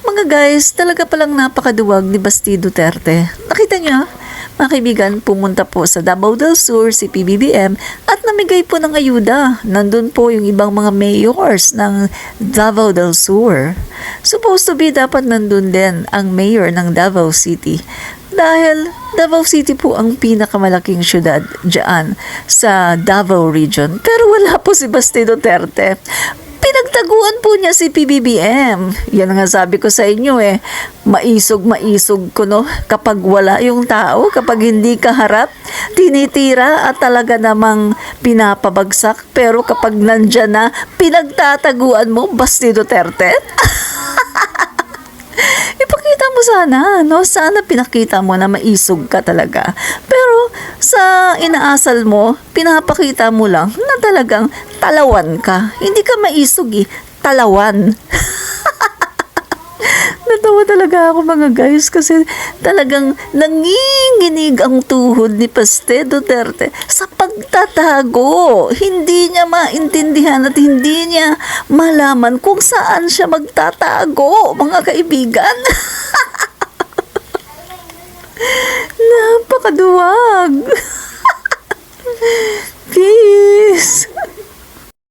Mga guys, talaga palang napakaduwag ni Basti Duterte. Nakita niyo? Mga kaibigan, pumunta po sa Davao del Sur si PBBM at namigay po ng ayuda. Nandun po yung ibang mga mayors ng Davao del Sur. Supposed to be dapat nandun din ang mayor ng Davao City. Dahil Davao City po ang pinakamalaking syudad dyan sa Davao region. Pero wala po si Basti Duterte. Pinagtaguan po niya si PBBM. Yan nga sabi ko sa inyo maisog ko no. Kapag wala yung tao, kapag hindi kaharap, tinitira at talaga namang pinapabagsak. Pero kapag nandyan na, pinagtataguan mo, Basti Duterte. Ipakita mo sana, no? Sana pinakita mo na maisog ka talaga. Pero sa inaasal mo, pinapakita mo lang na talagang talawan ka. Hindi ka maisog talawan. Natawa talaga ako mga guys kasi talagang nanginginig ang tuhod ni Basti Duterte sa pagtatago. Hindi niya maintindihan at hindi niya malaman kung saan siya magtatago, mga kaibigan. Napakaduwag. Peace.